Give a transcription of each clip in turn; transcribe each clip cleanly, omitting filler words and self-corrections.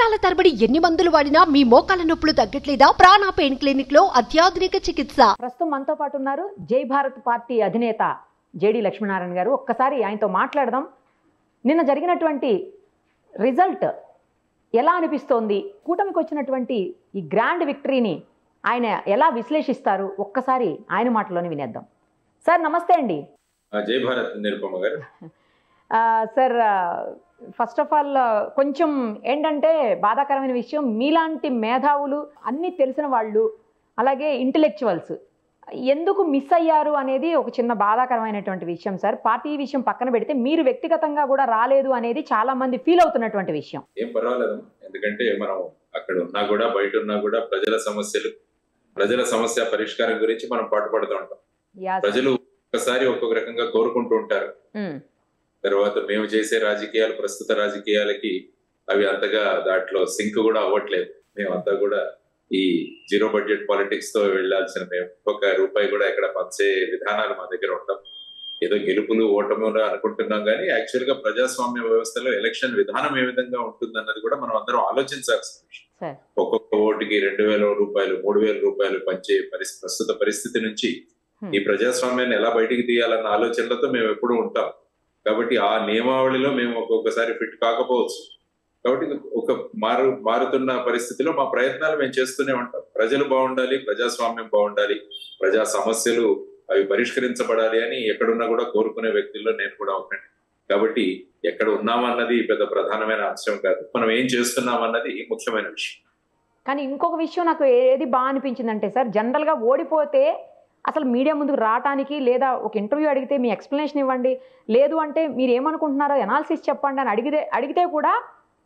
సంవత్సరాల తరబడి ఎన్ని మందులు వాడినా మీ మోకాల నొప్పులు తగ్గట్లేదా? ప్రాణ పెయిన్ క్లినిక్ లో అత్యాధునిక చికిత్స. ప్రస్తుతం మనతో పాటు ఉన్నారు జై భారత్ పార్టీ అధినేత జేడి లక్ష్మీనారాయణ గారు. ఒక్కసారి ఆయనతో మాట్లాడదాం. నిన్న జరిగినటువంటి రిజల్ట్ ఎలా అనిపిస్తోంది? కూటమికి వచ్చినటువంటి ఈ గ్రాండ్ విక్టరీని ఆయన ఎలా విశ్లేషిస్తారు? ఒక్కసారి ఆయన మాటలోనే వినేద్దాం. సార్ నమస్తే అండి. జై భారత్ నిరుపమ గారు. సార్ ఫస్ట్ ఆఫ్ ఆల్ కొంచెం ఏంటంటే బాధాకరమైన విషయం, మీలాంటి మేధావులు అన్నీ తెలిసిన వాళ్ళు అలాగే ఇంటెలెక్చువల్స్ ఎందుకు మిస్ అయ్యారు అనేది ఒక చిన్న బాధాకరమైనటువంటి విషయం సార్. పార్టీ విషయం పక్కన పెడితే మీరు వ్యక్తిగతంగా కూడా రాలేదు అనేది చాలా మంది ఫీల్ అవుతున్నటువంటి విషయం. ఏం పర్వాలేదు, ఎందుకంటే మనం అక్కడ ఉన్నా కూడా బయట ఉన్నా కూడా ప్రజల సమస్య పరిష్కారం గురించి మనం పాటుపడుతూ ఉంటాం. ప్రజలు ఒక్కసారి ఒక్కొక్క రకంగా కోరుకుంటూ ఉంటారు. తర్వాత మేము చేసే రాజకీయాలు ప్రస్తుత రాజకీయాలకి అవి అంతగా దాంట్లో సింక్ కూడా అవ్వట్లేదు. మేమంతా కూడా ఈ జీరో బడ్జెట్ పాలిటిక్స్ తో వెళ్లాల్సిన మేము ఒక్క రూపాయి కూడా ఎక్కడ పంచే విధానాలు మా దగ్గర ఉంటాం. ఏదో గెలుపులు ఓటములు అనుకుంటున్నాం కానీ యాక్చువల్ గా ప్రజాస్వామ్య వ్యవస్థలో ఎలక్షన్ విధానం ఏ విధంగా ఉంటుంది అన్నది కూడా మనం అందరం ఆలోచించాల్సిన విషయం. ఒక్కొక్క ఓటుకి 2,000 రూపాయలు 3,000 రూపాయలు పంచే ప్రస్తుత పరిస్థితి నుంచి ఈ ప్రజాస్వామ్యాన్ని ఎలా బయటికి తీయాలన్న ఆలోచనలతో మేము ఎప్పుడూ ఉంటాం. కాబట్టి ఆ నియమావళిలో మేము ఒక్కొక్కసారి ఫిట్ కాకపోవచ్చు. కాబట్టి ఒక మారుతున్న పరిస్థితిలో మా ప్రయత్నాలు మేము చేస్తూనే ఉంటాం. ప్రజలు బాగుండాలి, ప్రజాస్వామ్యం బాగుండాలి, ప్రజా సమస్యలు అవి పరిష్కరించబడాలి అని ఎక్కడున్నా కూడా కోరుకునే వ్యక్తుల్లో నేను కూడా ఒకటి. కాబట్టి ఎక్కడ ఉన్నామన్నది పెద్ద ప్రధానమైన అంశం కాదు, మనం ఏం చేస్తున్నామన్నది ముఖ్యమైన విషయం. కానీ ఇంకొక విషయం నాకు ఏది బాగా అనిపించిందంటే సార్, జనరల్ గా ఓడిపోతే అసలు మీడియా ముందుకు రావడానికి లేదా ఒక ఇంటర్వ్యూ అడిగితే మీ ఎక్స్ప్లెనేషన్ ఇవ్వండి, లేదు అంటే మీరు ఏమనుకుంటున్నారో ఎనాలిసిస్ చెప్పండి అని అడిగితే కూడా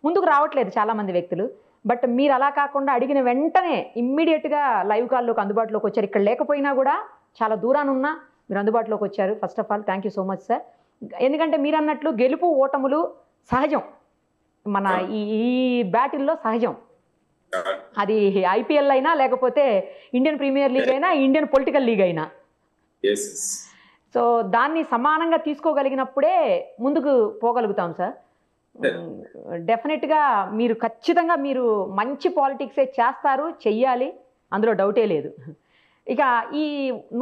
ముందుకు రావట్లేదు చాలా మంది వ్యక్తులు. బట్ మీరు అలా కాకుండా అడిగిన వెంటనే ఇమ్మీడియట్గా లైవ్ కాల్లోకి అందుబాటులోకి వచ్చారు. ఇక్కడ లేకపోయినా కూడా చాలా దూరాన్ని ఉన్నా మీరు అందుబాటులోకి వచ్చారు. First of all thank you so much sir. ఎందుకంటే మీరు అన్నట్లు గెలుపు ఓటములు సహజం, మన ఈ బ్యాటిల్లో సహజం. అది ఐపీఎల్ అయినా లేకపోతే ఇండియన్ ప్రీమియర్ లీగ్ అయినా ఇండియన్ పొలిటికల్ లీగ్ అయినా. సో దాన్ని సమానంగా తీసుకోగలిగినప్పుడే ముందుకు పోగలుగుతాం సార్. డెఫినెట్గా మీరు ఖచ్చితంగా మీరు మంచి పాలిటిక్సే చేస్తారు, చెయ్యాలి, అందులో డౌటే లేదు. ఇక ఈ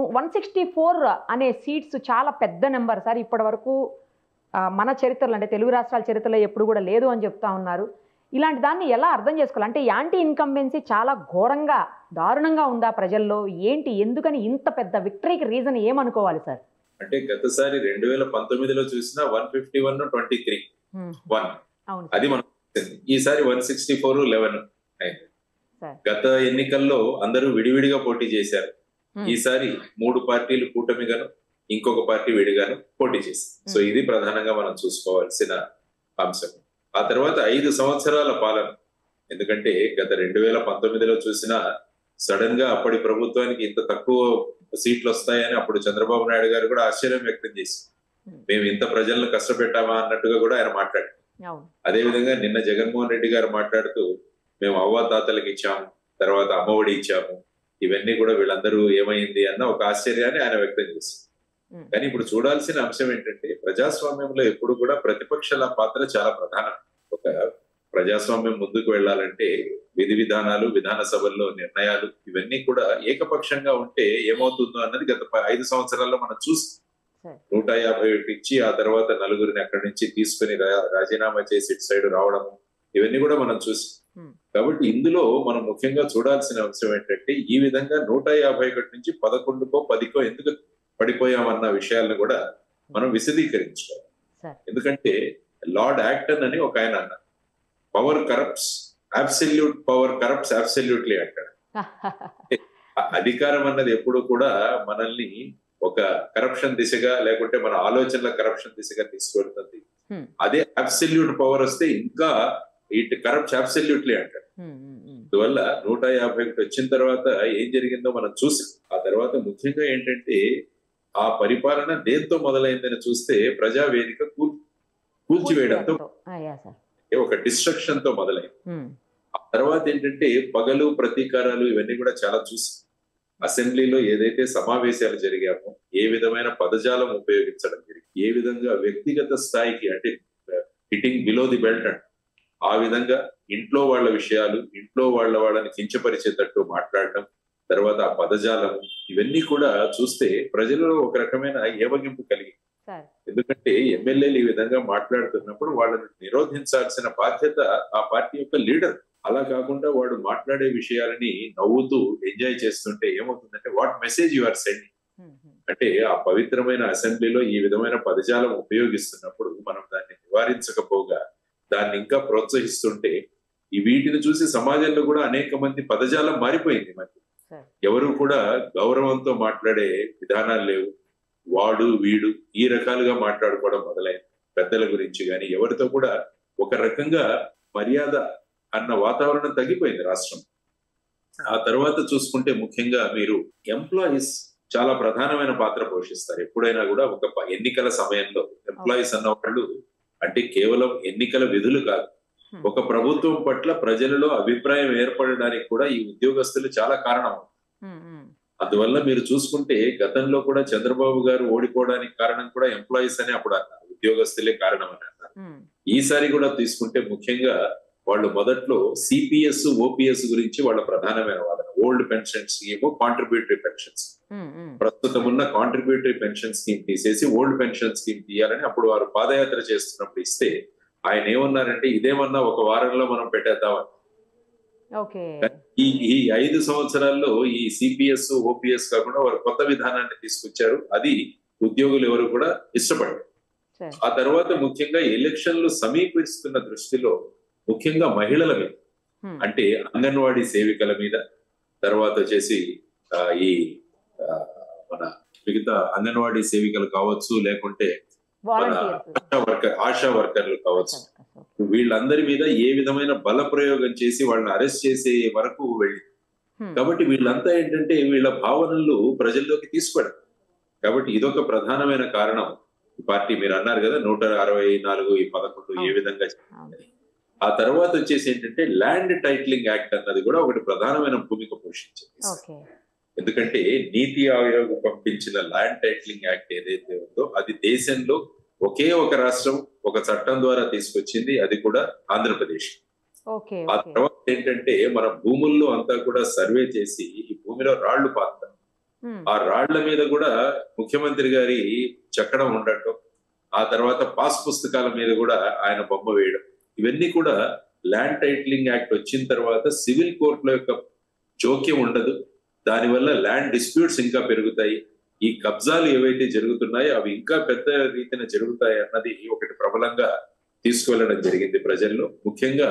164 అనే సీట్స్ చాలా పెద్ద నెంబర్ సార్. ఇప్పటి వరకు మన చరిత్రలో అంటే తెలుగు రాష్ట్రాల చరిత్రలో ఎప్పుడు కూడా లేదు అని చెప్తా ఉన్నారు. ఇలాంటి దాన్ని ఎలా అర్థం చేసుకోవాలి? అంటే యాంటీ ఇన్కంబెన్సీ చాలా ఘోరంగా దారుణంగా ఉందా ప్రజల్లో? ఏంటి, ఎందుకని ఇంత పెద్ద విక్టరీకి రీజన్ ఏమనుకోవాలి సార్? అంటే గతసారి 2019లో చూసిన 151-23 అది మనం ఈసారి 164-11 అయింది. గత ఎన్నికల్లో అందరూ విడివిడిగా పోటీ చేశారు. ఈసారి 3 పార్టీలు కూటమిగాను ఇంకొక పార్టీ విడిగాను పోటీ చేశారు. సో ఇది ప్రధానంగా మనం చూసుకోవాల్సిన అంశం. ఆ తర్వాత 5 సంవత్సరాల పాలన, ఎందుకంటే గత 2019లో చూసిన సడన్ గా అప్పటి ప్రభుత్వానికి ఇంత తక్కువ సీట్లు వస్తాయని అప్పుడు చంద్రబాబు నాయుడు గారు కూడా ఆశ్చర్యం వ్యక్తం చేసి మేము ఇంత ప్రజలను కష్టపెట్టామా అన్నట్టుగా కూడా ఆయన మాట్లాడారు. అదేవిధంగా నిన్న జగన్మోహన్ రెడ్డి గారు మాట్లాడుతూ మేము అవ్వాతాతలకు ఇచ్చాము, తర్వాత అమ్మఒడి ఇచ్చాము, ఇవన్నీ కూడా వీళ్ళందరూ ఏమైంది అన్న ఒక ఆశ్చర్యాన్ని ఆయన వ్యక్తం చేశారు. కానీ ఇప్పుడు చూడాల్సిన అంశం ఏంటంటే ప్రజాస్వామ్యంలో ఎప్పుడు కూడా ప్రతిపక్షాల పాత్ర చాలా ప్రధానం. ఒక ప్రజాస్వామ్యం ముందుకు వెళ్ళాలంటే విధానాలు, విధాన సభల్లో నిర్ణయాలు ఇవన్నీ కూడా ఏకపక్షంగా ఉంటే ఏమవుతుందో అన్నది గత 5 సంవత్సరాల్లో మనం చూసి 151 ఇచ్చి ఆ తర్వాత నలుగురిని అక్కడి నుంచి తీసుకుని రాజీనామా చేసి ఇటు సైడ్ రావడము ఇవన్నీ కూడా మనం చూసి. కాబట్టి ఇందులో మనం ముఖ్యంగా చూడాల్సిన అంశం ఏంటంటే ఈ విధంగా 151 నుంచి 11కో 10కో ఎందుకు పడిపోయామన్న విషయాలను కూడా మనం విశదీకరించుకోవాలి. ఎందుకంటే లార్డ్ యాక్టన్ అని ఒక ఆయన అన్నారు, power corrupts, absolute power corrupts absolutely అంటాడు. అధికారం అన్నది ఎప్పుడు కూడా మనల్ని ఒక కరప్షన్ దిశగా లేకుంటే మన ఆలోచనల కరప్షన్ దిశగా తీసుకెళ్తుంది. అదే అబ్సల్యూట్ పవర్ వస్తే ఇంకా ఇట్ కరప్ట్స్ అబ్సల్యూట్లీ అంటాడు. అందువల్ల 151 వచ్చిన తర్వాత ఏం జరిగిందో మనం చూసి ఆ తర్వాత ముఖ్యంగా ఏంటంటే ఆ పరిపాలన దేంతో మొదలైందని చూస్తే ప్రజావేదిక కూల్చివేయడంతో ఒక డిస్ట్రక్షన్ తో మొదలైంది. ఆ తర్వాత ఏంటంటే పగలు ప్రతీకారాలు ఇవన్నీ కూడా చాలా చూసి అసెంబ్లీలో ఏదైతే సమావేశాలు జరిగామో ఏ విధమైన పదజాలం ఉపయోగించడం జరిగింది, ఏ విధంగా వ్యక్తిగత స్థాయికి అంటే హిట్టింగ్ బిలో ది బెల్ట్ ఆ విధంగా ఇంట్లో వాళ్ళ విషయాలు, ఇంట్లో వాళ్ళని కించపరిచేటట్టు మాట్లాడడం, తర్వాత ఆ పదజాలం, ఇవన్నీ కూడా చూస్తే ప్రజలలో ఒక రకమైన ఏవగింపు కలిగింది. ఎందుకంటే ఎమ్మెల్యేలు ఈ విధంగా మాట్లాడుతున్నప్పుడు వాళ్ళని నిరోధించాల్సిన బాధ్యత ఆ పార్టీ యొక్క లీడర్. అలా కాకుండా వాడు మాట్లాడే విషయాలని నవ్వుతూ ఎంజాయ్ చేస్తుంటే ఏమవుతుందంటే what message you are sending. అంటే ఆ పవిత్రమైన అసెంబ్లీలో ఈ విధమైన పదజాలం ఉపయోగిస్తున్నప్పుడు మనం దాన్ని నివారించకపోగా దాన్ని ఇంకా ప్రోత్సహిస్తుంటే ఈ వీటిని చూసి సమాజంలో కూడా అనేక మంది పదజాలం మారిపోయింది. మరి ఎవరు కూడా గౌరవంతో మాట్లాడే విధానాలు లేవు. వాడు వీడు ఈ రకాలుగా మాట్లాడుకోవడం మొదలైంది. పెద్దల గురించి కానీ ఎవరితో కూడా ఒక రకంగా మర్యాద అన్న వాతావరణం తగ్గిపోయింది రాష్ట్రం. ఆ తర్వాత చూసుకుంటే ముఖ్యంగా మీరు ఎంప్లాయీస్ చాలా ప్రధానమైన పాత్ర పోషిస్తారు. ఎప్పుడైనా కూడా ఒక ఎన్నికల సమయంలో ఎంప్లాయీస్ అన్న వాళ్ళు అంటే కేవలం ఎన్నికల విధులు కాదు, ఒక ప్రభుత్వం పట్ల ప్రజలలో అభిప్రాయం ఏర్పడడానికి కూడా ఈ ఉద్యోగస్తులు చాలా కారణం. అందువల్ల మీరు చూసుకుంటే గతంలో కూడా చంద్రబాబు గారు ఓడిపోవడానికి కారణం కూడా ఎంప్లాయీస్ అని అప్పుడు అన్నారు, ఉద్యోగస్తులే కారణం అని అన్నారు. ఈసారి కూడా తీసుకుంటే ముఖ్యంగా వాళ్ళు మొదట్లో సిపిఎస్ ఓపీఎస్ గురించి వాళ్ళ ప్రధానమైన వాదన. Old pension scheme, contributory pensions. ప్రస్తుతం ఉన్న కాంట్రిబ్యూటరీ పెన్షన్ స్కీమ్ తీసేసి ఓల్డ్ పెన్షన్ స్కీమ్ తీయాలని అప్పుడు వారు పాదయాత్ర చేస్తున్నప్పుడు ఇస్తే ఆయన ఏమన్నారంటే ఇదేమన్నా ఒక వారంలో మనం పెట్టేద్దామని. ఈ 5 సంవత్సరాల్లో ఈ సిపిఎస్ ఓపీఎస్ కాకుండా వారు కొత్త విధానాన్ని తీసుకొచ్చారు. అది ఉద్యోగులు ఎవరు కూడా ఇష్టపడ్డారు. ఆ తర్వాత ముఖ్యంగా ఎలక్షన్లు సమీపిస్తున్న దృష్టిలో ముఖ్యంగా మహిళల మీద, అంటే అంగన్వాడీ సేవికల మీద, తర్వాత వచ్చేసి ఈ మన మిగతా అంగన్వాడీ సేవికలు కావచ్చు, లేకుంటే ఆశా వర్కర్లు కావచ్చు, వీళ్ళందరి మీద ఏ విధమైన బల ప్రయోగం చేసి వాళ్ళని అరెస్ట్ చేసే వరకు వెళ్ళింది. కాబట్టి వీళ్ళంతా ఏంటంటే వీళ్ళ భావనలు ప్రజల్లోకి తీసుకెళ్ళారు. కాబట్టి ఇదొక ప్రధానమైన కారణం. పార్టీ మీరు అన్నారు కదా 164 ఈ 11 ఏ విధంగా. ఆ తర్వాత వచ్చేసి ఏంటంటే ల్యాండ్ టైటిలింగ్ యాక్ట్ అన్నది కూడా ఒకటి ప్రధానమైన భూమిక పోషించింది. ఎందుకంటే నీతి ఆయోగ్ పంపించిన ల్యాండ్ టైటిలింగ్ యాక్ట్ ఏదైతే ఉందో అది దేశంలో ఒకే ఒక రాష్ట్రం ఒక చట్టం ద్వారా తీసుకొచ్చింది, అది కూడా ఆంధ్రప్రదేశ్. ఆ తర్వాత ఏంటంటే మన భూముల్లో అంతా కూడా సర్వే చేసి ఈ భూమిలో రాళ్లు పాతారు. ఆ రాళ్ల మీద కూడా ముఖ్యమంత్రి గారి చెక్కడం ఉండటం, ఆ తర్వాత పాస్ పుస్తకాల మీద కూడా ఆయన బొమ్మ వేయడం, ఇవన్నీ కూడా ల్యాండ్ టైటిలింగ్ యాక్ట్ వచ్చిన తర్వాత సివిల్ కోర్టుల యొక్క జోక్యం ఉండదు. దానివల్ల ల్యాండ్ డిస్ప్యూట్స్ ఇంకా పెరుగుతాయి. ఈ కబ్జాలు ఏవైతే జరుగుతున్నాయో అవి ఇంకా పెద్ద రీతిన జరుగుతాయి అన్నది ఒకటి ప్రబలంగా తీసుకువెళ్ళడం జరిగింది ప్రజల్లో. ముఖ్యంగా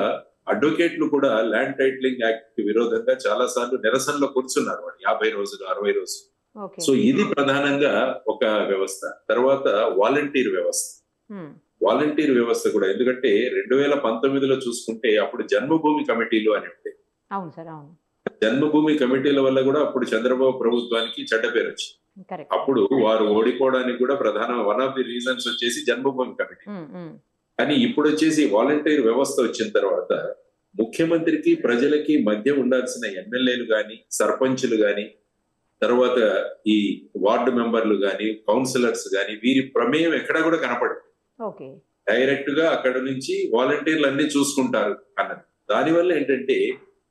అడ్వకేట్లు కూడా ల్యాండ్ టైటిలింగ్ యాక్ట్ కి విరోధంగా చాలా సార్లు నిరసనలో కూర్చున్నారు, 50 రోజులు 60 రోజులు. సో ఇది ప్రధానంగా ఒక వ్యవస్థ. తర్వాత వాలంటీర్ వ్యవస్థ. వాలంటీర్ వ్యవస్థ కూడా ఎందుకంటే 2019లో చూసుకుంటే అప్పుడు జన్మభూమి కమిటీలు అని ఉంటాయి. జన్మభూమి కమిటీల వల్ల కూడా అప్పుడు చంద్రబాబు ప్రభుత్వానికి చెడ్డ పేరు వచ్చింది. అప్పుడు వారు ఓడిపోవడానికి కూడా ప్రధాన వన్ ఆఫ్ ది రీజన్స్ వచ్చేసి జన్మభూమి కమిటీ. కానీ ఇప్పుడు వచ్చేసి వాలంటీర్ వ్యవస్థ వచ్చిన తర్వాత ముఖ్యమంత్రికి ప్రజలకి మధ్య ఉండాల్సిన ఎమ్మెల్యేలు గాని, సర్పంచులు గాని, తర్వాత ఈ వార్డు మెంబర్లు గాని, కౌన్సిలర్స్ గాని, వీరి ప్రమేయం ఎక్కడా కూడా కనపడదు. డైరెక్ట్ గా అక్కడ నుంచి వాలంటీర్లు అన్ని చూసుకుంటారు అన్నది. దానివల్ల ఏంటంటే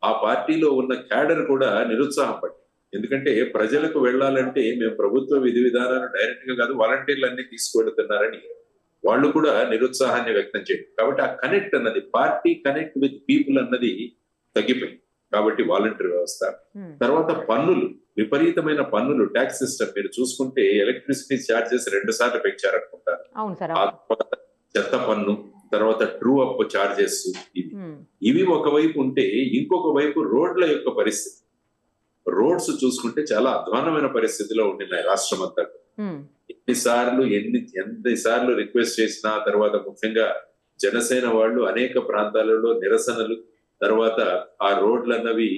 ఆ పార్టీలో ఉన్న క్యాడర్ కూడా నిరుత్సాహపడి, ఎందుకంటే ప్రజలకు వెళ్లాలంటే మేము ప్రభుత్వ విధి విధానాలు డైరెక్ట్ గా కాదు వాలంటీర్లు అన్ని తీసుకువెళ్తున్నారని వాళ్ళు కూడా నిరుత్సాహాన్ని వ్యక్తం చేయడం. కాబట్టి ఆ కనెక్ట్ అన్నది, పార్టీ కనెక్ట్ విత్ పీపుల్ అన్నది తగ్గిపోయింది. కాబట్టి వాలంటీర్ వ్యవస్థ. తర్వాత పన్నులు, విపరీతమైన పన్నులు, ట్యాక్స్ సిస్టమ్ మీరు చూసుకుంటే ఎలక్ట్రిసిటీ ఛార్జెస్ 2 సార్లు పెంచారనుకుంటారు. చెత్త పన్ను, తర్వాత ట్రూ అప్ ఛార్జెస్, ఇవి ఒకవైపు ఉంటే ఇంకొక వైపు రోడ్ల యొక్క పరిస్థితి. రోడ్స్ చూసుకుంటే చాలా అధ్వానమైన పరిస్థితిలో ఉండినాయి రాష్ట్రం అంతా. ఎన్నిసార్లు రిక్వెస్ట్ చేసినా, తర్వాత ముఖ్యంగా జనసేన వాళ్ళు అనేక ప్రాంతాలలో నిరసనలు, తర్వాత ఆ రోడ్లన్నవి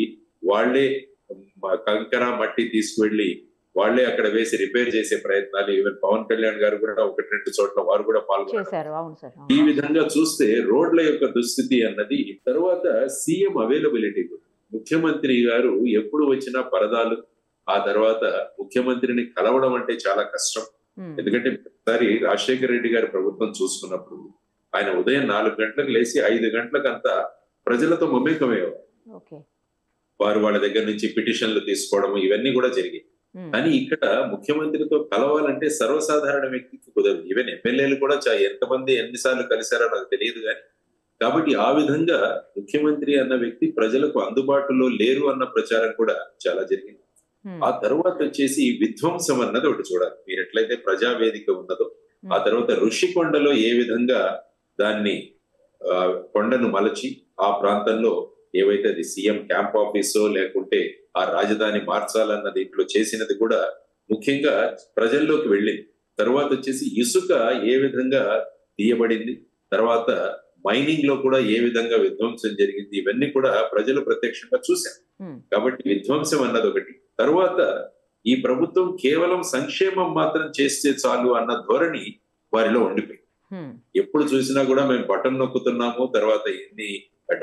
వాళ్లే కంకర మట్టి తీసుకువెళ్లి వాళ్లే అక్కడ వేసి రిపేర్ చేసే ప్రయత్నాలు, ఈవెన్ పవన్ కళ్యాణ్ గారు కూడా 1-2 చోట్ల వారు కూడా పాల్గొన్నారు. ఈ విధంగా చూస్తే రోడ్ల యొక్క దుస్థితి అన్నది. తర్వాత సీఎం అవైలబిలిటీ, ముఖ్యమంత్రి గారు ఎప్పుడు వచ్చినా పరదాలు. ఆ తర్వాత ముఖ్యమంత్రిని కలవడం అంటే చాలా కష్టం. ఎందుకంటే ఒకసారి రాజశేఖర రెడ్డి గారి ప్రభుత్వం చూసుకున్నప్పుడు ఆయన ఉదయం 4 గంటలకు లేచి 5 గంటలకంతా ప్రజలతో మమేకమయ్యేవారు. వారు వాళ్ళ దగ్గర నుంచి పిటిషన్లు తీసుకోవడం ఇవన్నీ కూడా జరిగాయి. కానీ ఇక్కడ ముఖ్యమంత్రితో కలవాలంటే సర్వసాధారణ వ్యక్తికి కుదరదు. ఈవెన్ ఎమ్మెల్యేలు కూడా ఎంతమంది ఎన్నిసార్లు కలిశారో నాకు తెలియదు కానీ, కాబట్టి ఆ విధంగా ముఖ్యమంత్రి అన్న వ్యక్తి ప్రజలకు అందుబాటులో లేరు అన్న ప్రచారం కూడా చాలా జరిగింది. ఆ తర్వాత వచ్చేసి విధ్వంసం అన్నది ఒకటి చూడాలి. మీరు ఎట్లయితే ప్రజావేదిక ఉన్నదో ఆ తర్వాత ఋషికొండలో ఏ విధంగా దాన్ని కొండను మలచి ఆ ప్రాంతంలో ఏవైతే అది సీఎం క్యాంప్ ఆఫీసో లేకుంటే ఆ రాజధాని మార్చాలన్న దీంట్లో చేసినది కూడా ముఖ్యంగా ప్రజల్లోకి వెళ్ళింది. తర్వాత వచ్చేసి ఇసుక ఏ విధంగా తీయబడింది, తర్వాత మైనింగ్ లో కూడా ఏ విధంగా విధ్వంసం జరిగింది, ఇవన్నీ కూడా ప్రజలు ప్రత్యక్షంగా చూశారు. కాబట్టి విధ్వంసం అన్నది ఒకటి. తర్వాత ఈ ప్రభుత్వం కేవలం సంక్షేమం మాత్రం చేస్తే చాలు అన్న ధోరణి వారిలో ఉండిపోయింది. ఎప్పుడు చూసినా కూడా మేము బటన్ నొక్కుతున్నాము, తర్వాత ఎన్ని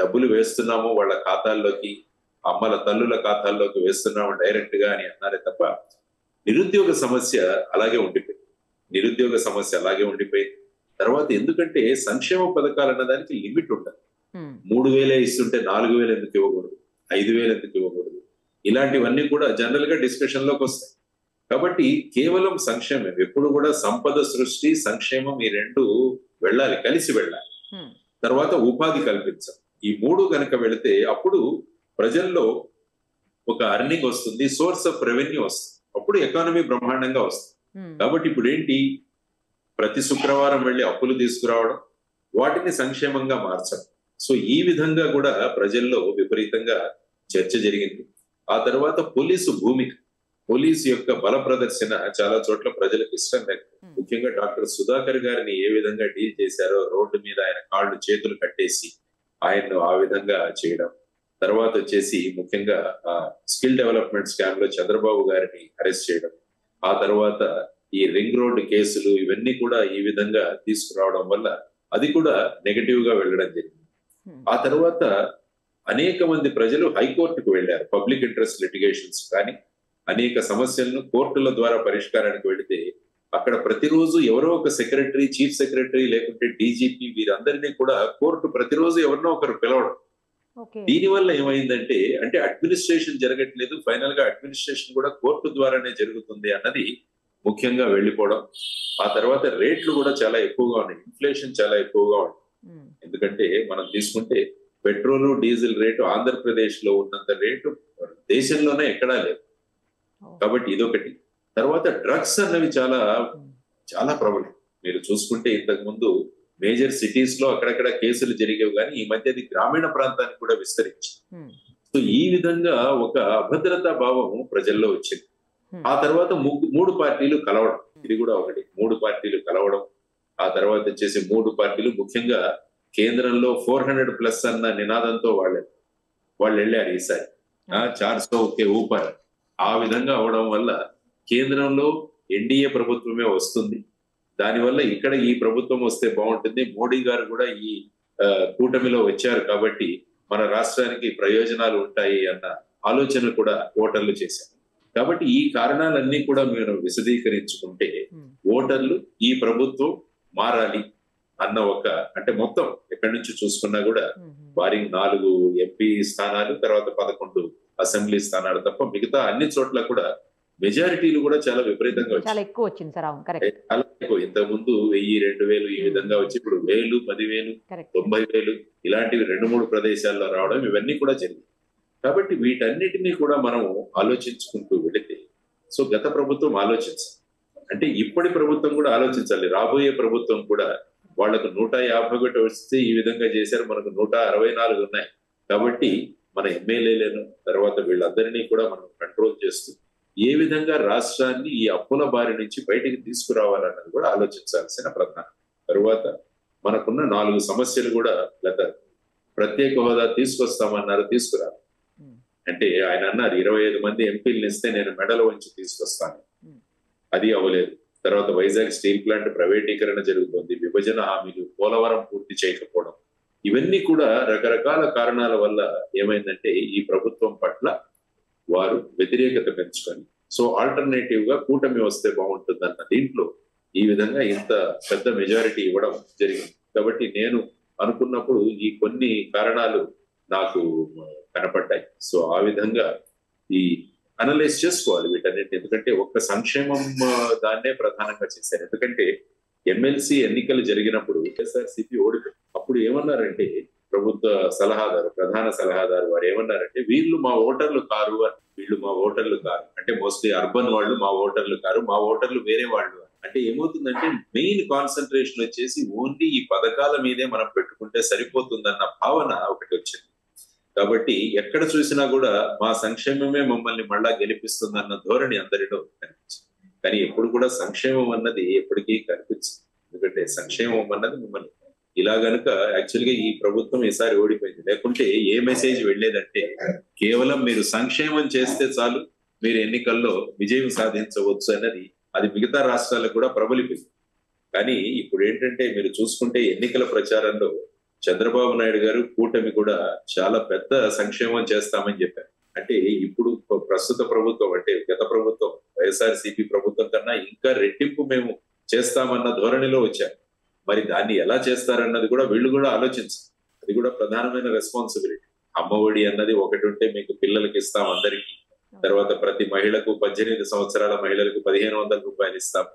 డబ్బులు వేస్తున్నాము వాళ్ళ ఖాతాల్లోకి, అమ్మల తల్లుల ఖాతాల్లోకి వేస్తున్నాము డైరెక్ట్ గా అని అన్నారే తప్ప నిరుద్యోగ సమస్య అలాగే ఉండిపోయింది. తర్వాత ఎందుకంటే సంక్షేమ పథకాలు అన్నదానికి లిమిట్ ఉండదు. 3,000 ఇస్తుంటే 4,000 ఎందుకు ఇవ్వకూడదు, 5,000 ఎందుకు ఇవ్వకూడదు, ఇలాంటివన్నీ కూడా జనరల్ గా డిస్కషన్ లోకి వస్తాయి. కాబట్టి కేవలం సంక్షేమం, ఎప్పుడు కూడా సంపద సృష్టి సంక్షేమం ఈ రెండు వెళ్ళాలి, కలిసి వెళ్ళాలి. తర్వాత ఉపాధి కల్పించాలి. ఈ మూడు కనుక వెళితే అప్పుడు ప్రజల్లో ఒక అర్నింగ్ వస్తుంది, సోర్స్ ఆఫ్ రెవెన్యూ వస్తుంది, అప్పుడు ఎకానమీ బ్రహ్మాండంగా వస్తుంది. కాబట్టి ఇప్పుడు ఏంటి, ప్రతి శుక్రవారం వెళ్ళి అప్పులు తీసుకురావడం, వాటిని సంక్షేమంగా మార్చడం. సో ఈ విధంగా కూడా ప్రజల్లో విపరీతంగా చర్చ జరిగింది. ఆ తర్వాత పోలీసు యొక్క బల ప్రదర్శన చాలా చోట్ల ప్రజలకు ఇష్టం లేక, ముఖ్యంగా డాక్టర్ సుధాకర్ గారిని ఏ విధంగా డీల్ చేశారో, రోడ్డు మీద ఆయన కాళ్ళు చేతులు కట్టేసి ఆయన్ను ఆ విధంగా చేయడం. తర్వాత వచ్చేసి ముఖ్యంగా స్కిల్ డెవలప్మెంట్ స్కామ్ లో చంద్రబాబు గారిని అరెస్ట్ చేయడం. ఆ తర్వాత ఈ రింగ్ రోడ్ కేసులు ఇవన్నీ కూడా ఈ విధంగా తీసుకురావడం వల్ల అది కూడా నెగటివ్ గా వెళ్ళడం జరిగింది. ఆ తర్వాత అనేక మంది ప్రజలు హైకోర్టుకు వెళ్ళారు. పబ్లిక్ ఇంట్రెస్ట్ లిటిగేషన్స్ కానీ అనేక సమస్యలను కోర్టుల ద్వారా పరిష్కారానికి వెళితే అక్కడ ప్రతిరోజు ఎవరో ఒక సెక్రటరీ, చీఫ్ సెక్రటరీ లేకుంటే డీజీపీ వీరందరినీ కూడా కోర్టు ప్రతిరోజు ఎవరినో ఒకరు పిలవడం. దీనివల్ల ఏమైందంటే అంటే అడ్మినిస్ట్రేషన్ జరగట్లేదు, ఫైనల్ గా అడ్మినిస్ట్రేషన్ కూడా కోర్టు ద్వారానే జరుగుతుంది అన్నది ముఖ్యంగా వెళ్ళిపోవడం. ఆ తర్వాత రేట్లు కూడా చాలా ఎక్కువగా ఉన్నాయి, ఇన్ఫ్లేషన్ చాలా ఎక్కువగా ఉంది. ఎందుకంటే మనం తీసుకుంటే పెట్రోల్ డీజిల్ రేటు ఆంధ్రప్రదేశ్ లో ఉన్నంత రేటు దేశంలోనే ఎక్కడా లేదు. కాబట్టి ఇదొకటి. తర్వాత డ్రగ్స్ అన్నవి చాలా చాలా ప్రబలం. మీరు చూసుకుంటే ఇంతకు ముందు మేజర్ సిటీస్ లో అక్కడక్కడ కేసులు జరిగేవి, కానీ ఈ మధ్య అది గ్రామీణ ప్రాంతానికి కూడా విస్తరించింది. సో ఈ విధంగా ఒక అభద్రతా భావం ప్రజల్లో వచ్చింది. ఆ తర్వాత 3 పార్టీలు కలవడం, ఇది కూడా ఒకటి. 3 పార్టీలు కలవడం, ఆ తర్వాత వచ్చేసి 3 పార్టీలు ముఖ్యంగా కేంద్రంలో 400+ అన్న నినాదంతో వాళ్ళు వెళ్ళారు ఈసారి. 400 ఒకే ఊపారు. ఆ విధంగా అవడం వల్ల కేంద్రంలో ఎన్డీఏ ప్రభుత్వమే వస్తుంది. దానివల్ల ఇక్కడ ఈ ప్రభుత్వం వస్తే బాగుంటుంది, మోడీ గారు కూడా ఈ కూటమిలో వచ్చారు కాబట్టి మన రాష్ట్రానికి ప్రయోజనాలు ఉంటాయి అన్న ఆలోచన కూడా ఓటర్లు చేశారు. కాబట్టి ఈ కారణాలన్నీ కూడా మీరు విశదీకరించుకుంటే ఓటర్లు ఈ ప్రభుత్వం మారాలి అన్న ఒక, అంటే మొత్తం ఎక్కడి నుంచి చూసుకున్నా కూడా వారికి 4 ఎంపీ స్థానాలు, తర్వాత 11 అసెంబ్లీ స్థానాలు తప్ప మిగతా అన్ని చోట్ల కూడా మెజారిటీలు కూడా చాలా విపరీతంగా వచ్చాయి. చాలా ఎక్కువ వచ్చింది సార్. అవును, కరెక్ట్. చాలా ఎక్కువ. ఇంతకు ముందు 1000, 2000 ఈ విధంగా వచ్చి ఇప్పుడు 1000, 10,000, 90,000 ఇలాంటివి 2-3 ప్రదేశాల్లో రావడం ఇవన్నీ కూడా జరిగింది. కాబట్టి వీటన్నిటినీ కూడా మనం ఆలోచించుకుంటూ వెళితే, సో గత ప్రభుత్వం ఆలోచించాలి, అంటే ఇప్పటి ప్రభుత్వం కూడా ఆలోచించాలి. రాబోయే ప్రభుత్వం కూడా వాళ్లకు 151 వస్తే ఈ విధంగా చేశారు, మనకు 164 ఉన్నాయి. కాబట్టి మన ఎమ్మెల్యేలను తర్వాత వీళ్ళందరినీ కూడా మనం కంట్రోల్ చేస్తూ ఏ విధంగా రాష్ట్రాన్ని ఈ అప్పుల బారి నుంచి బయటికి తీసుకురావాలన్నది కూడా ఆలోచించాల్సిన ప్రధానం. తరువాత మనకున్న 4 సమస్యలు కూడా గత ప్రత్యేక హోదా తీసుకొస్తామన్నారు, తీసుకురాలి. అంటే ఆయన అన్నారు 25 మంది ఎంపీలను ఇస్తే నేను మెడలు వంచి తీసుకొస్తాను, అది అవ్వలేదు. తర్వాత వైజాగ్ స్టీల్ ప్లాంట్ ప్రైవేటీకరణ జరుగుతుంది, విభజన హామీలు, పోలవరం పూర్తి చేయకపోవడం, ఇవన్నీ కూడా రకరకాల కారణాల వల్ల ఏమైందంటే ఈ ప్రభుత్వం పట్ల వారు వ్యతిరేకత పెంచుకొని, సో ఆల్టర్నేటివ్ గా కూటమి వస్తే బాగుంటుందన్న దీంట్లో ఈ విధంగా ఇంత పెద్ద మెజారిటీ ఇవ్వడం జరిగింది. కాబట్టి నేను అనుకున్నప్పుడు ఈ కొన్ని కారణాలు నాకు కనపడ్డాయి. సో ఆ విధంగా ఈ అనలైజ్ చేసుకోవాలి వీటన్నిటి. ఎందుకంటే ఒక్క సంక్షేమం దాన్నే ప్రధానంగా చేశారు. ఎందుకంటే ఎమ్మెల్సీ ఎన్నికలు జరిగినప్పుడు వైఎస్ఆర్సీపీ ఓడిపోయింది. అప్పుడు ఏమన్నారంటే ప్రభుత్వ సలహాదారు, ప్రధాన సలహాదారు వారు ఏమన్నారంటే వీళ్ళు మా ఓటర్లు కారు అని. వీళ్ళు మా ఓటర్లు కారు అంటే మోస్ట్లీ అర్బన్ వాళ్ళు మా ఓటర్లు కారు, మా ఓటర్లు వేరే వాళ్ళు. అంటే ఏమవుతుందంటే మెయిన్ కాన్సన్ట్రేషన్ వచ్చేసి ఓన్లీ ఈ పథకాల మీదే మనం పెట్టుకుంటే సరిపోతుందన్న భావన ఒకటి వచ్చింది. కాబట్టి ఎక్కడ చూసినా కూడా మా సంక్షేమమే మమ్మల్ని మళ్ళా గెలిపిస్తుందన్న ధోరణి అందరిలో కనిపించింది. కానీ ఎప్పుడు కూడా సంక్షేమం అన్నది ఎప్పటికీ కనిపించదు. ఎందుకంటే సంక్షేమం అన్నది మిమ్మల్ని ఇలా గనుక యాక్చువల్ గా ఈ ప్రభుత్వం ఈసారి ఓడిపోయింది. లేకుంటే ఏ మెసేజ్ వెళ్ళేదంటే కేవలం మీరు సంక్షేమం చేస్తే చాలు మీరు ఎన్నికల్లో విజయం సాధించవచ్చు అన్నది. అది మిగతా రాష్ట్రాలకు కూడా ప్రబలిపోయింది. కానీ ఇప్పుడు ఏంటంటే మీరు చూసుకుంటే ఎన్నికల ప్రచారంలో చంద్రబాబు నాయుడు గారు కూటమి కూడా చాలా పెద్ద సంక్షేమం చేస్తామని చెప్పారు. అంటే ఇప్పుడు ప్రస్తుత ప్రభుత్వం అంటే గత ప్రభుత్వం వైఎస్ఆర్సీపీ ప్రభుత్వం కన్నా ఇంకా రెట్టింపు మేము చేస్తామన్న ధోరణిలో వచ్చారు. మరి దాన్ని ఎలా చేస్తారన్నది కూడా వీళ్ళు కూడా ఆలోచించారు. అది కూడా ప్రధానమైన రెస్పాన్సిబిలిటీ. అమ్మఒడి అన్నది ఒకటి ఉంటే మీకు పిల్లలకి ఇస్తాం అందరికీ. తర్వాత ప్రతి మహిళకు 18 సంవత్సరాల మహిళలకు 1500 రూపాయలు ఇస్తాము.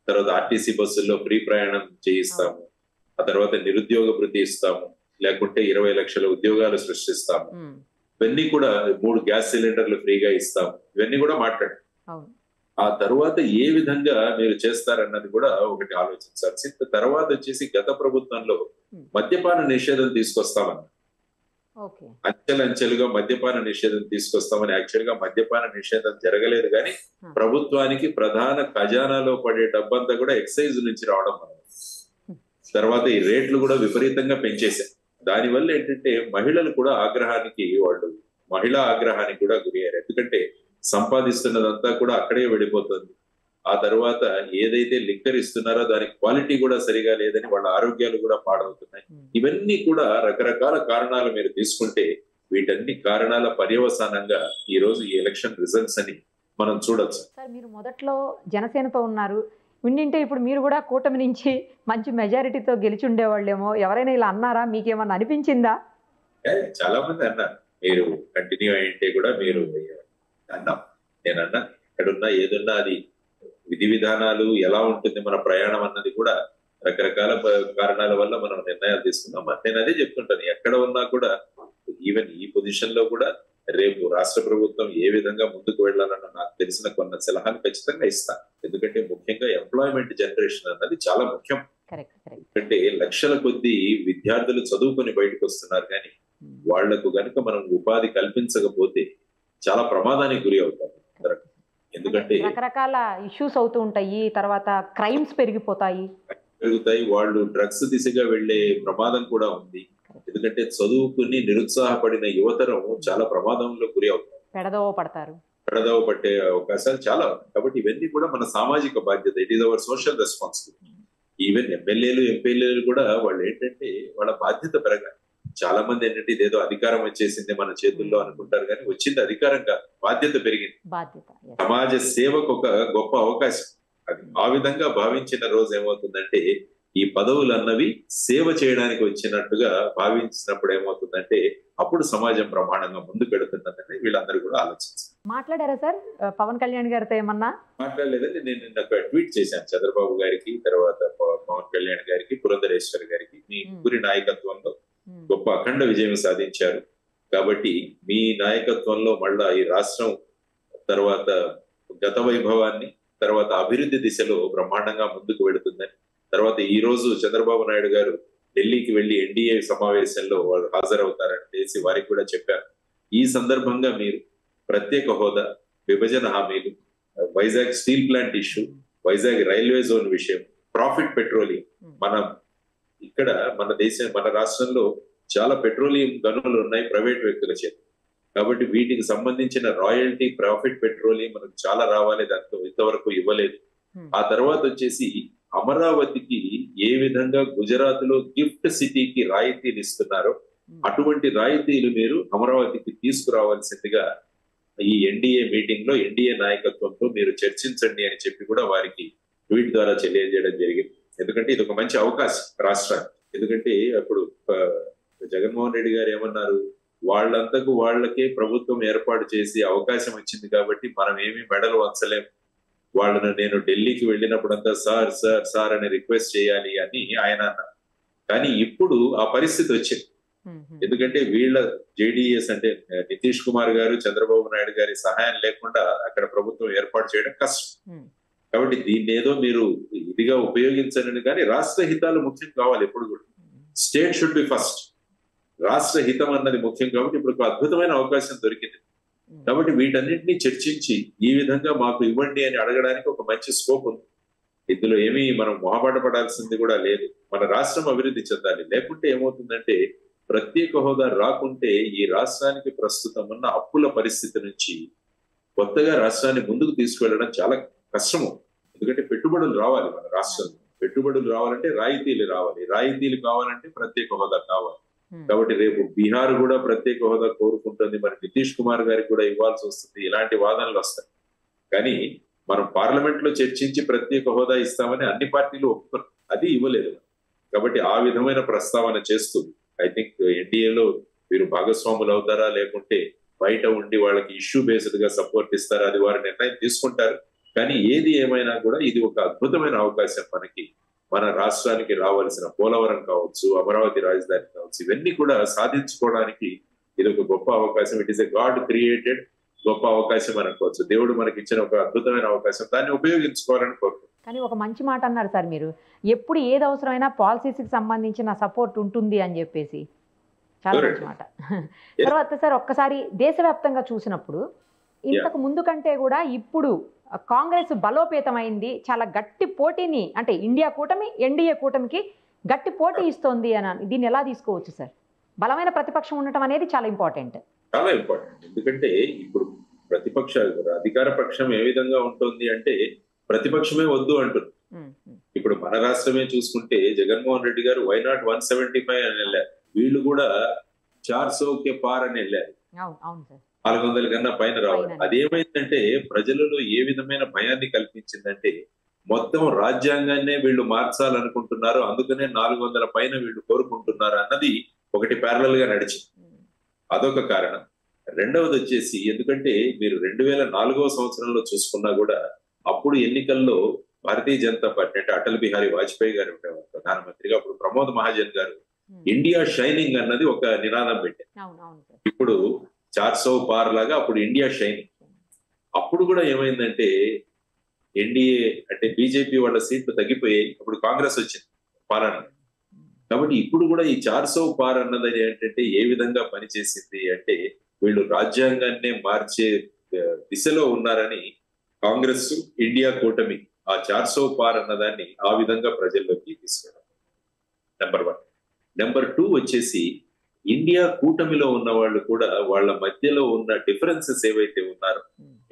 తర్వాత ఆర్టీసీ బస్సుల్లో ఫ్రీ ప్రయాణం చేయిస్తాము. ఆ తర్వాత నిరుద్యోగ భృతి ఇస్తాము. లేకుంటే 20 లక్షల ఉద్యోగాలు సృష్టిస్తాము. ఇవన్నీ కూడా 3 గ్యాస్ సిలిండర్లు ఫ్రీగా ఇస్తాము. ఇవన్నీ కూడా మాట్లాడారు. ఆ తర్వాత ఏ విధంగా మీరు చేస్తారన్నది కూడా ఒకటి ఆలోచించాల్సి. తర్వాత వచ్చేసి గత ప్రభుత్వంలో మద్యపాన నిషేధం తీసుకొస్తామన్నారు. అంచెలంచెలుగా మద్యపాన నిషేధం తీసుకొస్తామని. యాక్చువల్ గా మద్యపాన నిషేధం జరగలేదు కానీ ప్రభుత్వానికి ప్రధాన ఖజానాలో పడే డబ్బంతా కూడా ఎక్సైజ్ నుంచి రావడం వల్ల తర్వాత ఈ రేట్లు కూడా విపరీతంగా పెంచేశారు. దానివల్ల ఏంటంటే మహిళలు కూడా ఆగ్రహానికి మహిళా ఆగ్రహానికి కూడా గురయ్యారు. ఎందుకంటే సంపాదిస్తున్నదంతా కూడా అక్కడే వెళ్ళిపోతుంది. ఆ తర్వాత ఏదైతే లిక్కర్ ఇస్తున్నారో దాని క్వాలిటీ కూడా సరిగా లేదని వాళ్ళ ఆరోగ్యాలు కూడా పాడవుతున్నాయి. ఇవన్నీ కూడా రకరకాల కారణాలు మీరు తీసుకుంటే వీటన్ని కారణాల పర్యవసానంగా ఈ రోజు ఈ ఎలక్షన్ రిజల్ట్స్ అని మనం చూడొచ్చు. సార్ మీరు మొదట్లో జనసేనతో ఉన్నారు, ఉండింటే ఇప్పుడు మీరు కూడా కూటమి నుంచి మంచి మెజారిటీతో గెలిచి ఉండేవాళ్ళేమో. ఎవరైనా ఇలా అన్నారా? మీకేమన్నా అనిపించిందా? చాలా మంది అన్నారు మీరు కంటిన్యూ అయింటే కూడా మీరు అన్నా. నేనన్నా ఎక్కడున్నా ఏదున్నా అది విధి విధానాలు ఎలా ఉంటుంది మన ప్రయాణం అన్నది కూడా రకరకాల కారణాల వల్ల మనం నిర్ణయాలు తీసుకున్నాం. నేను అదే చెప్తుంటాను, ఎక్కడ ఉన్నా కూడా ఈవెన్ ఈ పొజిషన్ లో కూడా రేపు రాష్ట్ర ప్రభుత్వం ఏ విధంగా ముందుకు వెళ్ళాలన్న నాకు తెలిసిన కొన్ని సలహాలు ఖచ్చితంగా ఇస్తాను. ఎందుకంటే ముఖ్యంగా ఎంప్లాయ్మెంట్ జనరేషన్ అన్నది చాలా ముఖ్యం. ఎందుకంటే లక్షల కొద్ది విద్యార్థులు చదువుకొని బయటకు వస్తున్నారు, కానీ వాళ్లకు గనుక మనం ఉపాధి కల్పించకపోతే చాలా ప్రమాదానికి గురి అవుతారు. ఎందుకంటే రకరకాల ఇష్యూస్ అవుతూ ఉంటాయి, తర్వాత క్రైమ్స్ పెరుగుతాయి. వాళ్ళు డ్రగ్స్ దిశగా వెళ్లే ప్రమాదం కూడా ఉంది. ఎందుకంటే చదువుకుని నిరుత్సాహపడిన యువతరం చాలా ప్రమాదంలో గురి అవుతారు, పెడదవ పట్టే అవకాశాలు చాలా ఉన్నాయి. కాబట్టి ఇవన్నీ కూడా మన సామాజిక బాధ్యత. It is our social responsibility. Even ఎమ్మెల్యేలు ఎంపీలు కూడా వాళ్ళు ఏంటంటే వాళ్ళ బాధ్యత పెరగాలి. చాలా మంది ఏంటంటే ఇదేదో అధికారం వచ్చేసింది మన చేతుల్లో అనుకుంటారు, కానీ వచ్చింది అధికారం కాదు, బాధ్యత పెరిగింది. సమాజ సేవకు ఒక గొప్ప అవకాశం. అది ఆ విధంగా భావించిన రోజు ఏమవుతుందంటే ఈ పదవులు అన్నవి సేవ చేయడానికి వచ్చినట్టుగా భావించినప్పుడు ఏమవుతుందంటే అప్పుడు సమాజం ప్రమాణంగా ముందుకు వెళుతున్నదని వీళ్ళందరూ కూడా ఆలోచించారు. మాట్లాడారా సార్ పవన్ కళ్యాణ్ గారితో ఏమన్నా? మాట్లాడలేదండి. నేను నిన్న ట్వీట్ చేశాను చంద్రబాబు గారికి, తర్వాత పవన్ కళ్యాణ్ గారికి, పురంధరేశ్వరి గారికి. మీ ముగ్గురి నాయకత్వంలో గొప్ప అఖండ విజయం సాధించారు. కాబట్టి మీ నాయకత్వంలో మళ్ళా ఈ రాష్ట్రం తర్వాత గత వైభవాన్ని తర్వాత అభివృద్ధి దిశలో బ్రహ్మాండంగా ముందుకు వెళుతుందని, తర్వాత ఈ రోజు చంద్రబాబు నాయుడు గారు ఢిల్లీకి వెళ్లి ఎన్డీఏ సమావేశంలో వాళ్ళు హాజరవుతారని తెలిసి వారికి కూడా చెప్పారు. ఈ సందర్భంగా మీరు ప్రత్యేక హోదా, విభజన హామీలు, Vizag steel plant issue, Vizag railway zone విషయం, ప్రాఫిట్ పెట్రోలియం, ఇక్కడ మన రాష్ట్రంలో చాలా పెట్రోలియం గనులు ఉన్నాయి ప్రైవేట్ వ్యక్తుల చేత. కాబట్టి వీటికి సంబంధించిన రాయల్టీ, ప్రాఫిట్ పెట్రోలియం మనకు చాలా రావాలి, దాంతో ఇంతవరకు ఇవ్వలేదు. ఆ తర్వాత వచ్చేసి అమరావతికి ఏ విధంగా గుజరాత్ లో గిఫ్ట్ సిటీకి రాయితీలు ఇస్తున్నారో అటువంటి రాయితీలు మీరు అమరావతికి తీసుకురావాల్సిందిగా ఈ ఎన్డీఏ మీటింగ్ లో ఎన్డీఏ నాయకత్వంతో మీరు చర్చించండి అని చెప్పి కూడా వారికి ట్వీట్ ద్వారా తెలియజేయడం జరిగింది. ఎందుకంటే ఇది ఒక మంచి అవకాశం రాష్ట్రానికి. ఎందుకంటే అప్పుడు జగన్మోహన్ రెడ్డి గారు ఏమన్నారు, వాళ్ళంతకు వాళ్ళకే ప్రభుత్వం ఏర్పాటు చేసి అవకాశం వచ్చింది కాబట్టి మనం ఏమీ మెడలు వంచలేం, వాళ్ళను నేను ఢిల్లీకి వెళ్ళినప్పుడంతా సార్ సార్ సార్ అని రిక్వెస్ట్ చేయాలి అని ఆయన అన్నారు. కానీ ఇప్పుడు ఆ పరిస్థితి వచ్చింది. ఎందుకంటే వీళ్ళ జేడీఎస్ అంటే నితీష్ కుమార్ గారు, చంద్రబాబు నాయుడు గారి సహాయం లేకుండా అక్కడ ప్రభుత్వం ఏర్పాటు చేయడం కష్టం. కాబట్టి దీన్ని ఏదో మీరు ఇదిగా ఉపయోగించండి, కానీ రాష్ట్ర హితాలు ముఖ్యం కావాలి ఎప్పుడు కూడా. State should be first. రాష్ట్ర హితం అన్నది ముఖ్యం కాబట్టి ఇప్పుడు ఒక అద్భుతమైన అవకాశం దొరికింది. కాబట్టి వీటన్నింటినీ చర్చించి ఈ విధంగా మాకు ఇవ్వండి అని అడగడానికి ఒక మంచి స్కోప్ ఉంది. ఇందులో ఏమీ మనం మొహమాట పడాల్సింది కూడా లేదు. మన రాష్ట్రం అభివృద్ధి చెందాలి. లేకుంటే ఏమవుతుందంటే ప్రత్యేక హోదా రాకుంటే ఈ రాష్ట్రానికి ప్రస్తుతం ఉన్న అప్పుల పరిస్థితి నుంచి కొత్తగా రాష్ట్రాన్ని ముందుకు తీసుకువెళ్ళడం చాలా కష్టము. ఎందుకంటే పెట్టుబడులు రావాలి మన రాష్ట్రంలో. పెట్టుబడులు రావాలంటే రాయితీలు రావాలి, రాయితీలు కావాలంటే ప్రత్యేక హోదా కావాలి. కాబట్టి రేపు బీహార్ కూడా ప్రత్యేక హోదా కోరుకుంటుంది, మరి నితీష్ కుమార్ గారికి కూడా ఇవ్వాల్సి వస్తుంది. ఇలాంటి వాదనలు వస్తాయి. కానీ మనం పార్లమెంట్ లో చర్చించి ప్రత్యేక హోదా ఇస్తామని అన్ని పార్టీలు ఒప్పుకున్నారు, అది ఇవ్వలేదు. కాబట్టి ఆ విధమైన ప్రస్తావన చేస్తూ ఐ థింక్ ఎన్డీఏలో వీరు భాగస్వాములు అవుతారా లేకుంటే బయట ఉండి వాళ్ళకి ఇష్యూ బేస్డ్ గా సపోర్ట్ ఇస్తారా, అది వారి నిర్ణయం తీసుకుంటారు. కానీ ఏది ఏమైనా కూడా ఇది ఒక అద్భుతమైన అవకాశం మనకి. మన రాష్ట్రానికి రావాల్సిన పోలవరం కావచ్చు, అమరావతి రాజధాని కావచ్చు, ఇవన్నీ కూడా సాధించుకోవడానికి ఇది ఒక గొప్ప అవకాశం. It is a God created గొప్ప అవకాశం అనుకోవచ్చు. దేవుడు మనకి ఇచ్చిన ఒక అద్భుతమైన అవకాశం, దాన్ని ఉపయోగించుకోవాలని కోరుకుంటున్నాను. కానీ ఒక మంచి మాట అన్నారు సార్ మీరు, ఎప్పుడు ఏది అవసరమైనా పాలసీస్కి సంబంధించిన సపోర్ట్ ఉంటుంది అని చెప్పేసి. చాలా మంచి మాట. తర్వాత సార్ ఒక్కసారి దేశవ్యాప్తంగా చూసినప్పుడు ఇంతకు ముందు కంటే కూడా ఇప్పుడు కాంగ్రెస్ బలోపేతమైంది, చాలా గట్టి పోటీని, అంటే ఇండియా కూటమి ఎన్డీఏ కూటమికి గట్టి పోటీ ఇస్తోంది అని దీన్ని ఎలా తీసుకోవచ్చు సార్? బలమైన ప్రతిపక్షం ఉండటం అనేది చాలా ఇంపార్టెంట్. చాలా ఇంపార్టెంట్. ఎందుకంటే ఇప్పుడు ప్రతిపక్ష అధికార పక్షం ఏ విధంగా ఉంటుంది అంటే ప్రతిపక్షమే వద్దు అంటుంది. ఇప్పుడు మన రాష్ట్రమే చూసుకుంటే జగన్మోహన్ రెడ్డి గారు వైనాట్ 175 అని వెళ్ళారు, వీళ్ళు కూడా 400 పార్ అని వెళ్ళారు. 400 కన్నా పైన రావాలి. అదేమైందంటే ప్రజలలో ఏ విధమైన భయాన్ని కల్పించిందంటే మొత్తం రాజ్యాంగాన్నే వీళ్ళు మార్చాలనుకుంటున్నారు, అందుకనే 400 పైన వీళ్ళు కోరుకుంటున్నారు అన్నది ఒకటి ప్యారలల్ గా నడిచింది. అదొక కారణం. రెండవది వచ్చేసి ఎందుకంటే మీరు 2004వ సంవత్సరంలో చూసుకున్నా కూడా అప్పుడు ఎన్నికల్లో భారతీయ జనతా పార్టీ అంటే అటల్ బిహారీ వాజ్పేయి గారు ఉండేవారు ప్రధానమంత్రిగా. అప్పుడు ప్రమోద్ మహాజన్ గారు ఇండియా షైనింగ్ అన్నది ఒక నినాదం పెట్టారు. ఇప్పుడు 400 పార్ లాగా అప్పుడు ఇండియా షైనింగ్. అప్పుడు కూడా ఏమైందంటే ఎన్డీఏ అంటే బీజేపీ వాళ్ళ సీట్లు తగ్గిపోయాయి, అప్పుడు కాంగ్రెస్ వచ్చింది పాలన. కాబట్టి ఇప్పుడు కూడా ఈ 400 పార్ అన్నది ఏంటంటే ఏ విధంగా పనిచేసింది అంటే వీళ్ళు రాజ్యాంగాన్నే మార్చే దిశలో ఉన్నారని కాంగ్రెస్ ఇండియా కూటమి ఆ 400 పార్ అన్నదాన్ని ఆ విధంగా ప్రజల్లోకి తీసుకెళ్ళారు. నెంబర్ 1. నెంబర్ 2 వచ్చేసి ఇండియా కూటమిలో ఉన్న వాళ్ళు కూడా వాళ్ళ మధ్యలో ఉన్న డిఫరెన్సెస్ ఏవైతే ఉన్నారో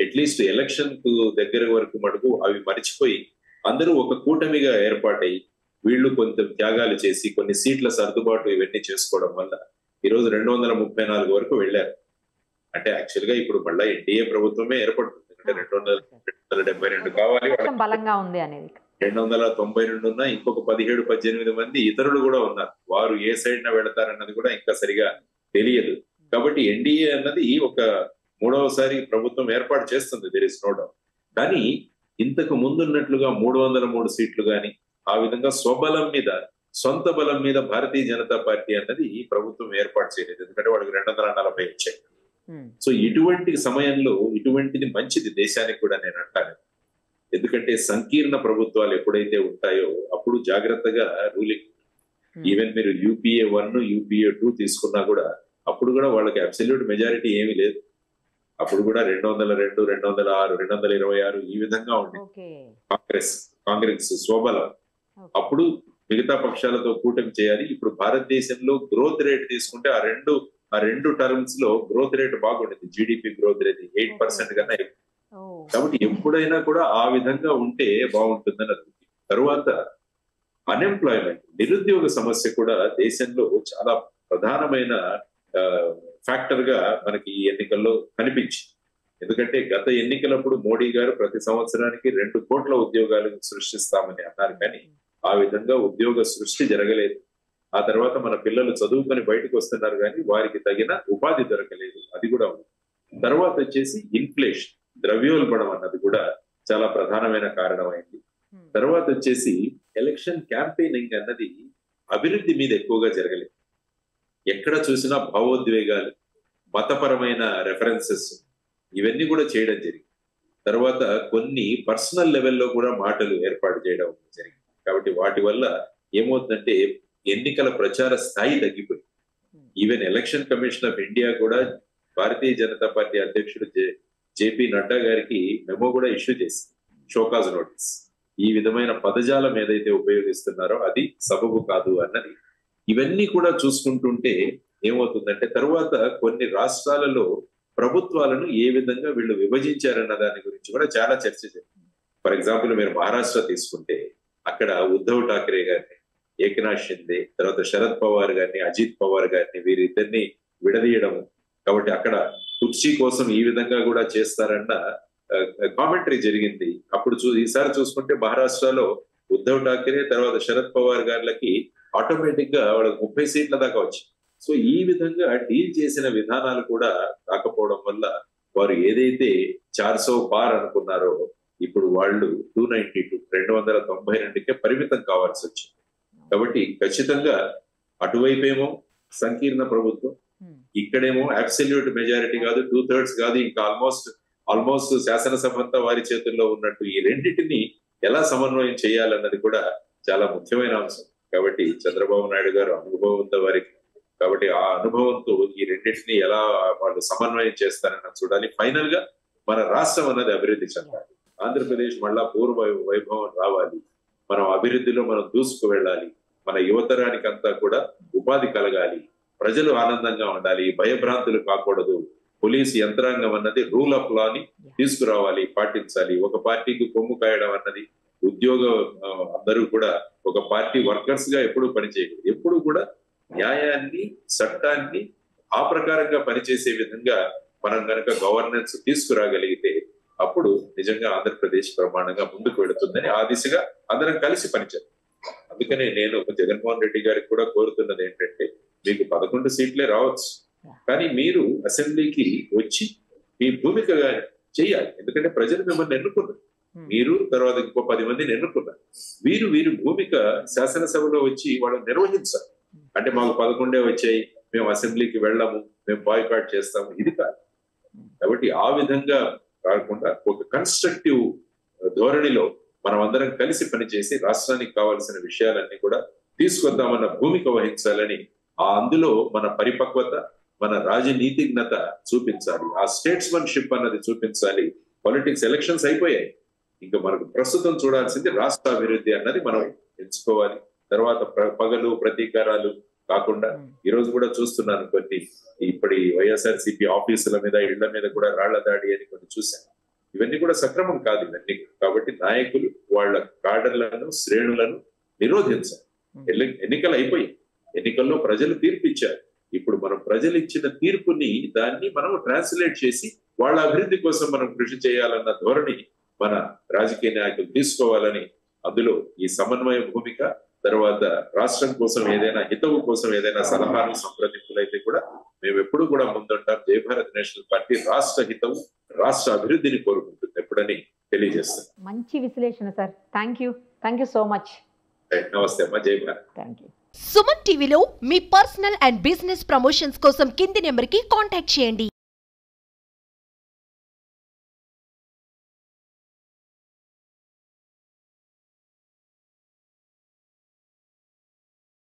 అట్లీస్ట్ ఎలక్షన్ కు దగ్గర వరకు మటుకు అవి మర్చిపోయి అందరూ ఒక కూటమిగా ఏర్పాటై వీళ్ళు కొంచెం త్యాగాలు చేసి కొన్ని సీట్ల సర్దుబాటు ఇవన్నీ చేసుకోవడం వల్ల ఈరోజు 234 వరకు వెళ్ళారు. అంటే యాక్చువల్ గా ఇప్పుడు మళ్ళీ ఎన్డీఏ ప్రభుత్వమే ఏర్పడుతుంది. అంటే 272 కావాలి, 292 ఉన్నా ఇంకొక 17-18 మంది ఇతరులు కూడా ఉన్నారు. వారు ఏ సైడ్ న వెళతారన్నది కూడా ఇంకా సరిగా తెలియదు. కాబట్టి ఎన్డీఏ అన్నది ఒక 3వసారి ప్రభుత్వం ఏర్పాటు చేస్తుంది, దేర్ ఇస్ నో డౌట్. కానీ ఇంతకు ముందున్నట్లుగా 303 సీట్లు గాని ఆ విధంగా స్వబలం మీద సొంత బలం మీద భారతీయ జనతా పార్టీ అన్నది ఈ ప్రభుత్వం ఏర్పాటు చేయలేదు. ఎందుకంటే వాళ్ళకి 240 వచ్చాయి. సో ఇటువంటి సమయంలో ఇటువంటిది మంచిది దేశానికి కూడా నేను అంటాను. ఎందుకంటే సంకీర్ణ ప్రభుత్వాలు ఎప్పుడైతే ఉంటాయో అప్పుడు జాగ్రత్తగా రూలింగ్. ఈవెన్ మీరు UPA 1 UPA 2 తీసుకున్నా కూడా అప్పుడు కూడా వాళ్ళకి అబ్సల్యూట్ మెజారిటీ ఏమీ లేదు. అప్పుడు కూడా 202, 206, 226 ఈ విధంగా ఉంది కాంగ్రెస్ స్వబలం. అప్పుడు మిగతా పక్షాలతో కూటమి చేయాలి. ఇప్పుడు భారతదేశంలో గ్రోత్ రేట్ తీసుకుంటే ఆ రెండు టర్మ్స్ లో గ్రోత్ రేట్ బాగుండేది. జీడిపి గ్రోత్ రేట్ 8% కన్నా ఎక్కువ. కాబట్టి ఎప్పుడైనా కూడా ఆ విధంగా ఉంటే బాగుంటుందని అనుకుంది. తరువాత అన్ఎంప్లాయ్మెంట్, నిరుద్యోగ సమస్య కూడా దేశంలో చాలా ప్రధానమైన ఫ్యాక్టర్ గా మనకి ఈ ఎన్నికల్లో కనిపించింది. ఎందుకంటే గత ఎన్నికలప్పుడు మోడీ గారు ప్రతి సంవత్సరానికి 2 కోట్ల ఉద్యోగాలు సృష్టిస్తామని అన్నారు, కానీ ఆ విధంగా ఉద్యోగ సృష్టి జరగలేదు. ఆ తర్వాత మన పిల్లలు చదువుకొని బయటకు వస్తున్నారు కానీ వారికి తగిన ఉపాధి దొరకలేదు, అది కూడా ఉంది. తర్వాత వచ్చేసి ఇన్ఫ్లేషన్, ద్రవ్యోల్బణం అన్నది కూడా చాలా ప్రధానమైన కారణమైంది. తర్వాత వచ్చేసి ఎలక్షన్ క్యాంపెయినింగ్ అన్నది అభివృద్ధి మీద ఎక్కువగా జరగలేదు. ఎక్కడ చూసినా భావోద్వేగాలు, మతపరమైన రెఫరెన్సెస్ ఇవన్నీ కూడా చేయడం జరిగింది. తర్వాత కొన్ని పర్సనల్ లెవెల్లో కూడా మాటలు ఏర్పాటు చేయడం జరిగింది. కాబట్టి వాటి వల్ల ఏమవుతుందంటే ఎన్నికల ప్రచార స్థాయి తగ్గిపోయింది. Even election commission of India కూడా భారతీయ జనతా పార్టీ అధ్యక్షుడు జేపీ నడ్డా గారికి మెమో కూడా ఇష్యూ చేసింది, షోకాజ్ నోటీస్. ఈ విధమైన పదజాలం ఏదైతే ఉపయోగిస్తున్నారో అది సబబు కాదు అన్నది. ఇవన్నీ కూడా చూసుకుంటుంటే ఏమవుతుందంటే తర్వాత కొన్ని రాష్ట్రాలలో ప్రభుత్వాలను ఏ విధంగా వీళ్ళు విభజించారన్న దాని గురించి కూడా చాలా చర్చ జరిగింది. ఫర్ ఎగ్జాంపుల్ మీరు మహారాష్ట్ర తీసుకుంటే అక్కడ ఉద్ధవ్ ఠాక్రే గారిని, ఏకనాథ్ షిందే, తర్వాత శరద్ పవార్ గారిని, అజిత్ పవార్ గారిని వీరిద్దరిని విడదీయడము. కాబట్టి అక్కడ కుర్చీ కోసం ఈ విధంగా కూడా చేస్తారన్న కామెంటరీ జరిగింది. అప్పుడు ఈసారి చూసుకుంటే మహారాష్ట్రలో ఉద్ధవ్ ఠాక్రే తర్వాత శరద్ పవార్ గారికి ఆటోమేటిక్ గా వాళ్ళకి 30 సీట్ల దాకా వచ్చింది. సో ఈ విధంగా డీల్ చేసిన విధానాలు కూడా రాకపోవడం వల్ల వారు ఏదైతే 400 పార్ అనుకున్నారో ఇప్పుడు వాళ్ళు 292కే పరిమితం కావాల్సి వచ్చింది. కాబట్టి ఖచ్చితంగా అటువైపేమో సంకీర్ణ ప్రభుత్వం, ఇక్కడేమో అబ్సల్యూట్ మెజారిటీ కాదు, 2/3 కాదు, ఇంకా ఆల్మోస్ట్ శాసనసభ అంతా వారి చేతుల్లో ఉన్నట్టు ఈ రెండింటిని ఎలా సమన్వయం చేయాలన్నది కూడా చాలా ముఖ్యమైన అంశం. కాబట్టి చంద్రబాబు నాయుడు గారు అనుభవం ఉంది వారికి. కాబట్టి ఆ అనుభవంతో ఈ రెండింటిని ఎలా వాళ్ళు సమన్వయం చేస్తారన్న చూడాలి. ఫైనల్ గా మన రాష్ట్రం అన్నది అభివృద్ధి చెందాలి. ఆంధ్రప్రదేశ్ మళ్ళా పూర్వ వైభవం రావాలి. మనం అభివృద్ధిలో మనం దూసుకు వెళ్ళాలి. మన యువతరానికి అంతా కూడా ఉపాధి కలగాలి. ప్రజలు ఆనందంగా ఉండాలి. భయభ్రాంతులు కాకూడదు. పోలీస్ యంత్రాంగం అన్నది రూల్ ఆఫ్ లాని తీసుకురావాలి, పాటించాలి. ఒక పార్టీకి కొమ్ము కాయడం అన్నది, అందరూ కూడా ఒక పార్టీ వర్కర్స్ గా ఎప్పుడు పనిచేయకూడదు. ఎప్పుడు కూడా న్యాయాన్ని, చట్టాన్ని ఆ ప్రకారంగా పనిచేసే విధంగా మనం కనుక గవర్నెన్స్ తీసుకురాగలిగితే అప్పుడు నిజంగా ఆంధ్రప్రదేశ్ ప్రమాణంగా ముందుకు వెళుతుందని ఆ దిశగా అందరం కలిసి పనిచేయాలి. అందుకనే నేను జగన్మోహన్ రెడ్డి గారికి కూడా కోరుతున్నది ఏంటంటే మీకు 11 సీట్లే రావచ్చు, కానీ మీరు అసెంబ్లీకి వచ్చి మీ భూమిక చేయాలి. ఎందుకంటే ప్రజలు మిమ్మల్ని ఎన్నుకున్నారు, మీరు తర్వాత ఇంకో 10 మందిని ఎన్నుకున్నారు. వీరు భూమిక శాసనసభలో వచ్చి వాళ్ళని నిర్వహించాలి. అంటే మాకు 11 వచ్చాయి, మేము అసెంబ్లీకి వెళ్ళాము, మేము బాయ్కాట్ చేస్తాము, ఇది కాదు. కాబట్టి ఆ విధంగా కాకుండా ఒక కన్స్ట్రక్టివ్ ధోరణిలో మనం అందరం కలిసి పనిచేసి రాష్ట్రానికి కావాల్సిన విషయాలన్నీ కూడా తీసుకొద్దామన్న భూమిక వహించాలని, అందులో మన పరిపక్వత, మన రాజనీతిజ్ఞత చూపించాలి. ఆ స్టేట్స్మన్షిప్ అన్నది చూపించాలి. పాలిటిక్స్ ఎలక్షన్స్ అయిపోయాయి, ఇంకా మనకు ప్రస్తుతం చూడాల్సింది రాష్ట్ర అభివృద్ధి అన్నది మనం ఎంచుకోవాలి. తర్వాత పగలు ప్రతీకారాలు కాకుండా ఈ రోజు కూడా చూస్తున్నాను కొన్ని ఇప్పటి వైఎస్ఆర్సీపీ ఆఫీసుల మీద, ఇళ్ల మీద కూడా రాళ్ల దాడి అని కొన్ని చూశాను. ఇవన్నీ కూడా సక్రమం కాదు ఇవన్నీ. కాబట్టి నాయకులు వాళ్ళ కాడర్లను, శ్రేణులను నిరోధించాలి. ఎన్నికలు అయిపోయాయి, ఎన్నికల్లో ప్రజలు తీర్పిచ్చారు. ఇప్పుడు మనం ప్రజలు ఇచ్చిన తీర్పుని దాన్ని మనం ట్రాన్స్లేట్ చేసి వాళ్ళ అభివృద్ధి కోసం మనం కృషి చేయాలన్న ధోరణి మన రాజకీయ నాయకులు తీసుకోవాలని, అందులో ఈ సమన్వయ భూమిక, తర్వాత రాష్ట్రం కోసం ఏదైనా హితవు కోసం ఏదైనా సలహాలు, సంప్రదింపులు అయితే కూడా మేము ఎప్పుడు కూడా ముందుంటాం. జై భారత్ నేషనల్ పార్టీ రాష్ట్ర హితవు, రాష్ట్ర అభివృద్ధిని కోరుకుంటుంది ఎప్పుడని తెలియజేస్తాం. మంచి విశ్లేషణ sir. Thank you so much. నమస్తే అమ్మా, జై భారత్. Thank you. సుమన్ టీవీలో మీ పర్సనల్ అండ్ బిజినెస్ ప్రమోషన్స్ కోసం కింది నెంబర్కి కాంటాక్ట్ చేయండి.